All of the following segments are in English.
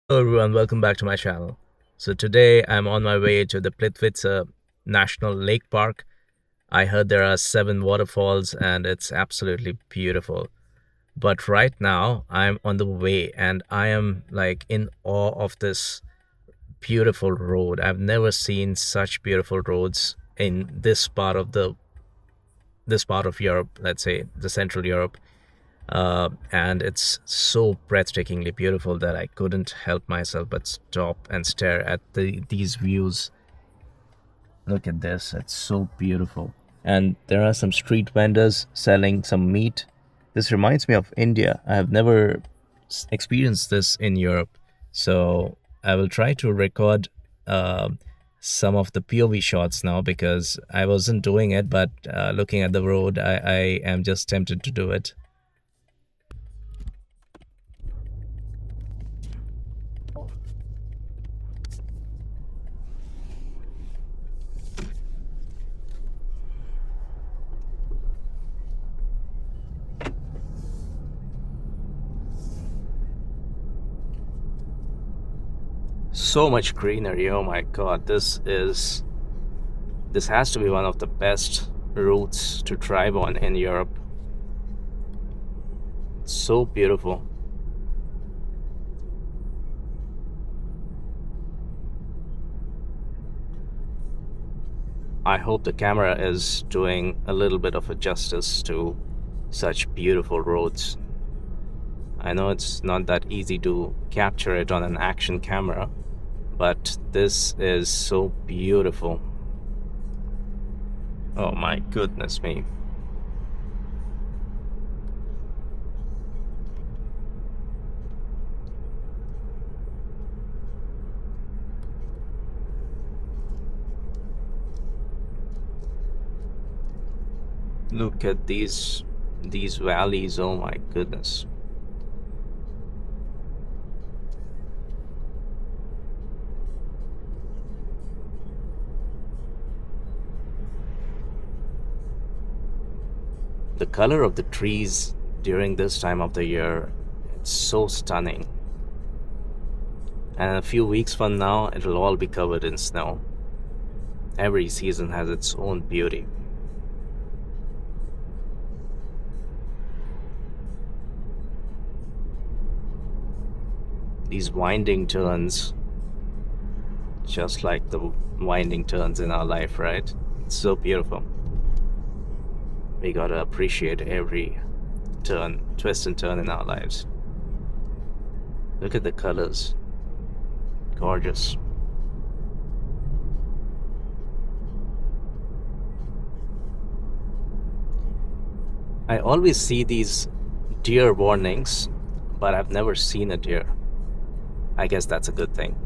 Hello everyone, welcome back to my channel. So today I'm on my way to the Plitvice National Lake Park. I heard there are 7 waterfalls and it's absolutely beautiful. But right now I'm on the way and I am like in awe of this beautiful road. I've never seen such beautiful roads in this part of Europe, let's say the Central Europe. And it's so breathtakingly beautiful that I couldn't help myself but stop and stare at these views. Look at this, it's so beautiful. And there are some street vendors selling some meat. This reminds me of India. I have never experienced this in Europe. So I will try to record some of the POV shots now because I wasn't doing it, but looking at the road, I am just tempted to do it. So much greenery. Oh my god, this has to be one of the best routes to drive on in Europe. It's so beautiful. I hope the camera is doing a little bit of a justice to such beautiful roads. I know it's not that easy to capture it on an action camera, but this is so beautiful. Oh my goodness me. Look at these valleys. Oh my goodness. The color of the trees during this time of the year, it's so stunning. And a few weeks from now, it'll all be covered in snow. Every season has its own beauty. These winding turns, just like the winding turns in our life, right? It's so beautiful. We gotta appreciate every turn, twist and turn in our lives. Look at the colors. Gorgeous. I always see these deer warnings, but I've never seen a deer. I guess that's a good thing.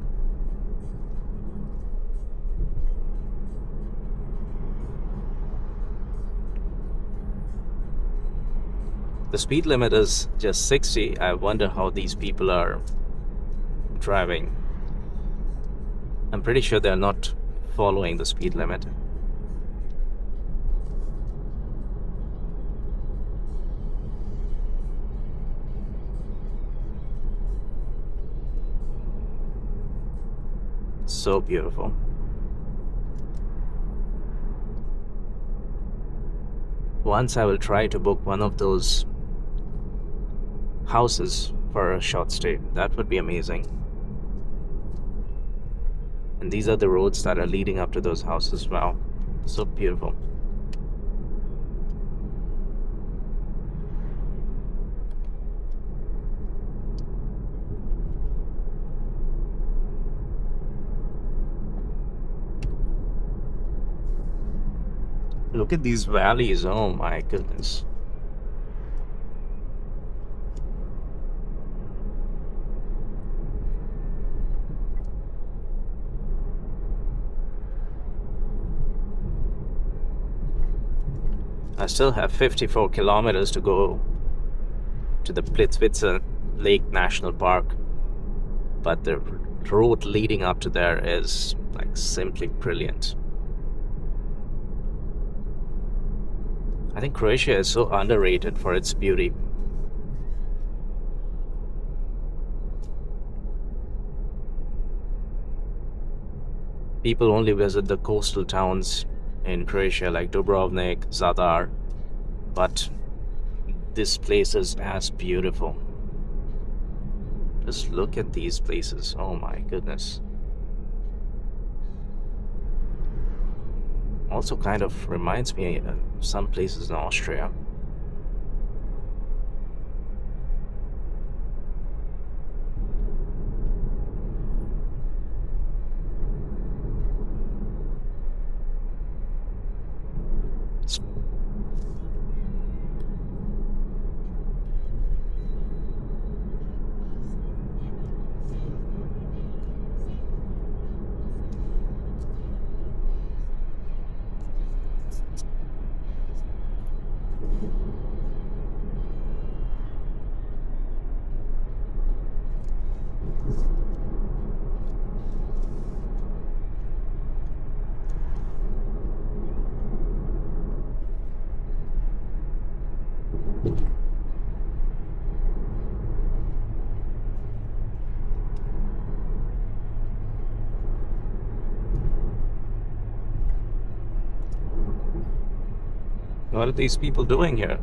The speed limit is just 60. I wonder how these people are driving. I'm pretty sure they're not following the speed limit. So beautiful. Once I will try to book one of those houses for a short stay. That would be amazing. And these are the roads that are leading up to those houses. Wow, so beautiful. Look at these valleys. Oh my goodness. I still have 54 kilometers to go to the Plitvice Lake National Park, but the road leading up to there is like simply brilliant. I think Croatia is so underrated for its beauty. People only visit the coastal towns in Croatia like Dubrovnik, Zadar, but this place is as beautiful. Just look at these places. Oh my goodness. Also kind of reminds me of some places in Austria. What are these people doing here?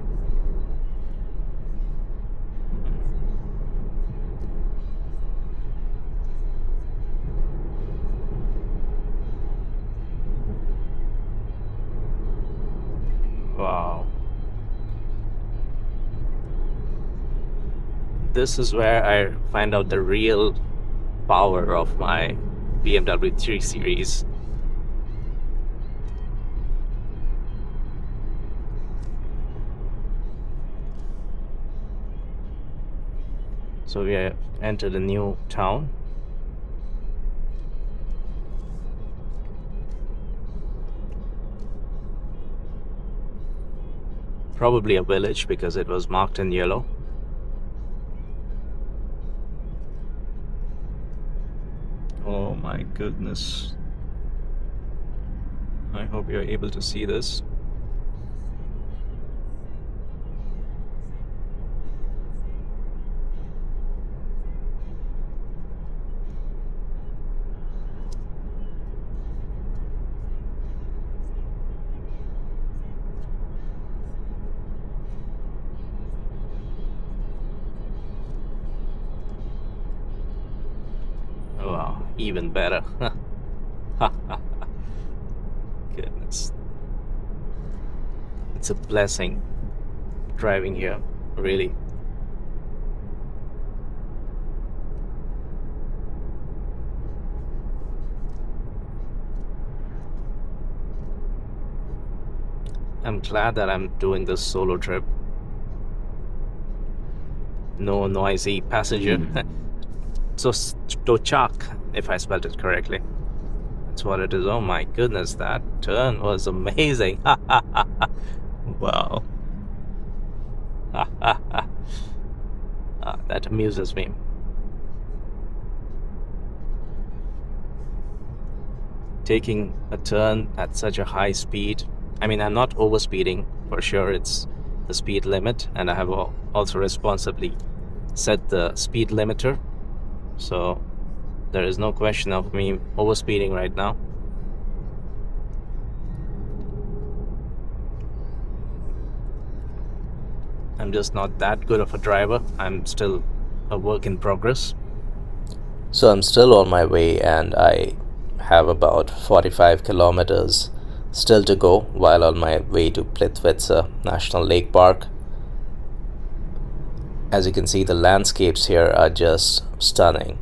Wow. This is where I find out the real power of my BMW 3 Series. So we have entered a new town. Probably a village because it was marked in yellow. Oh my goodness. I hope you're able to see this. Wow, even better. Goodness. It's a blessing driving here, really. I'm glad that I'm doing this solo trip. No noisy passenger. So Točak, if I spelled it correctly. That's what it is. Oh my goodness, that turn was amazing. Wow. That amuses me. Taking a turn at such a high speed. I mean, I'm not overspeeding, for sure. It's the speed limit, and I have also responsibly set the speed limiter. So there is no question of me overspeeding right now. I'm just not that good of a driver. I'm still a work in progress. So I'm still on my way, and I have about 45 kilometers still to go while on my way to Plitvice National Lake Park. As you can see, the landscapes here are just stunning.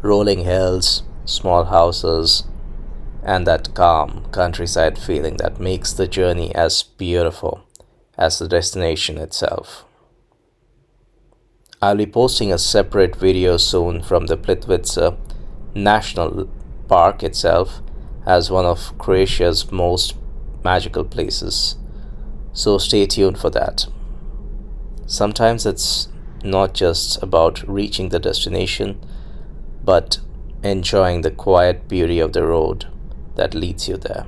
Rolling hills, small houses, and that calm countryside feeling that makes the journey as beautiful as the destination itself. I'll be posting a separate video soon from the Plitvice National Park itself as one of Croatia's most magical places. So stay tuned for that. Sometimes it's not just about reaching the destination, but enjoying the quiet beauty of the road that leads you there.